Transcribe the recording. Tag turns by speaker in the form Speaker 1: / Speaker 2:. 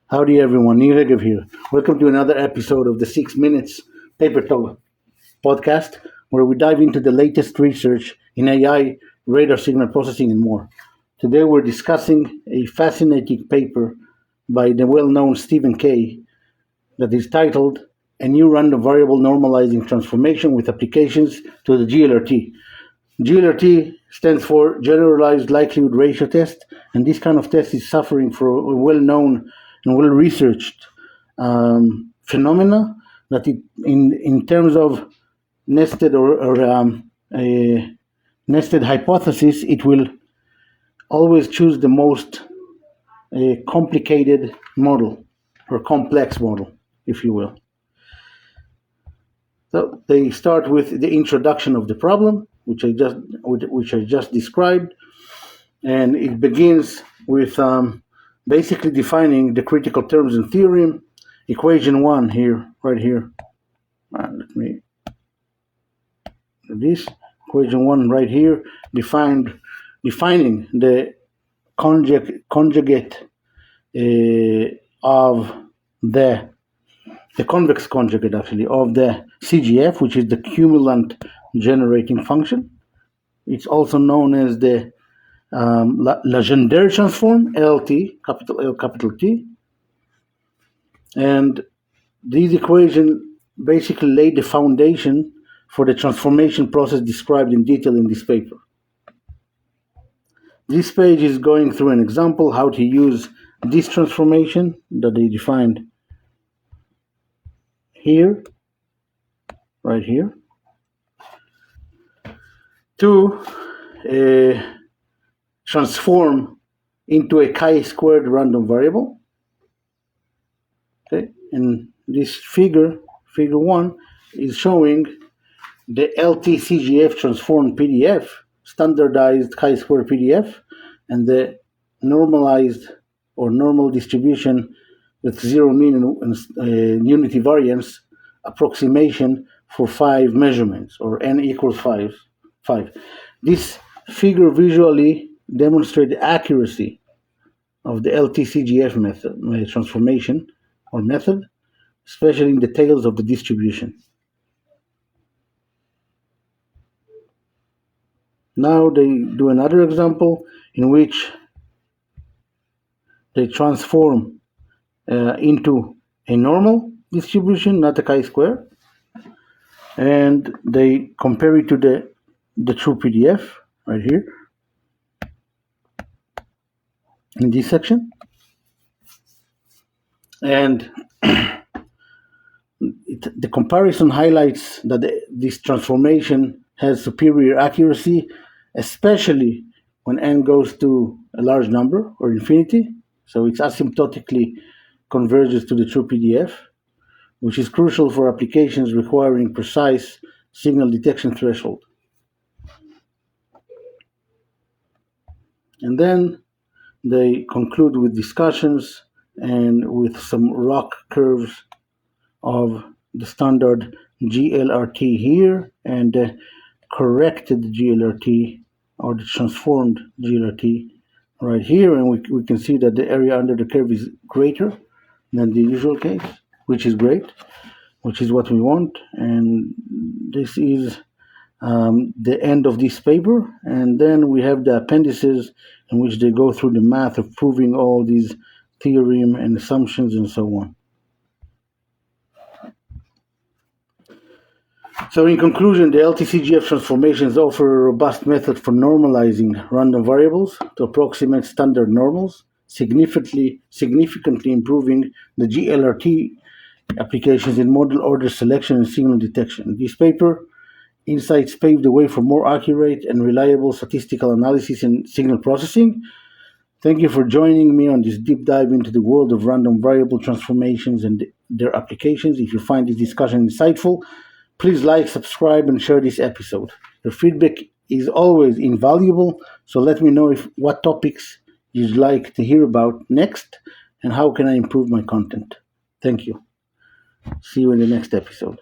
Speaker 1: Howdy everyone, Neil Regev here. Welcome to another episode of the 6 Minutes Paper Talk podcast, where we dive into the latest research in AI, radar signal processing, and more. Today we're discussing a fascinating paper by the well-known Stephen Kay that is titled A New Random Variable Normalizing Transformation with Applications to the GLRT. GLRT stands for Generalized Likelihood Ratio Test, and this kind of test is suffering from a well-known and well-researched phenomena that in terms of nested a nested hypothesis, it will always choose the most complicated model or complex model, if you will. So they start with the introduction of the problem, which I just described, and it begins with basically defining the critical terms in theorem. Equation 1 here, right here. Let me do this. Equation 1 right here, defining the conjugate of the convex conjugate actually of the CGF, which is the cumulant generating function. It's also known as the Legendre transform, LT, capital L, capital T. And these equations basically lay the foundation for the transformation process described in detail in this paper. This page is going through an example how to use this transformation that they defined here, right here, to transform into a chi-squared random variable. Okay, and this figure 1, is showing the LT-CGF transformed PDF, standardized chi-square PDF, and the normalized or normal distribution with zero mean and unity variance approximation for 5 measurements, or n equals 5. This figure visually demonstrates the accuracy of the LT-CGF method, transformation or method, especially in the tails of the distribution. Now they do another example in which they transform into a normal distribution, not a chi-square, and they compare it to the true PDF right here in this section. And the comparison highlights that this transformation has superior accuracy, especially when n goes to a large number or infinity. So it asymptotically converges to the true PDF, which is crucial for applications requiring precise signal detection threshold. And then they conclude with discussions and with some ROC curves of the standard GLRT here and the corrected GLRT or the transformed GLRT right here, and we can see that the area under the curve is greater than the usual case, which is great, which is what we want. And this is the end of this paper, and then we have the appendices in which they go through the math of proving all these theorem and assumptions and so on. So in conclusion, the LT-CGF transformations offer a robust method for normalizing random variables to approximate standard normals, significantly improving the GLRT applications in model order selection and signal detection. This paper insights paved the way for more accurate and reliable statistical analysis and signal processing. Thank you for joining me on this deep dive into the world of random variable transformations and their applications. If you find this discussion insightful, please like, subscribe, and share this episode. Your feedback is always invaluable, so let me know what topics you'd like to hear about next and how can I improve my content. Thank you. See you in the next episode.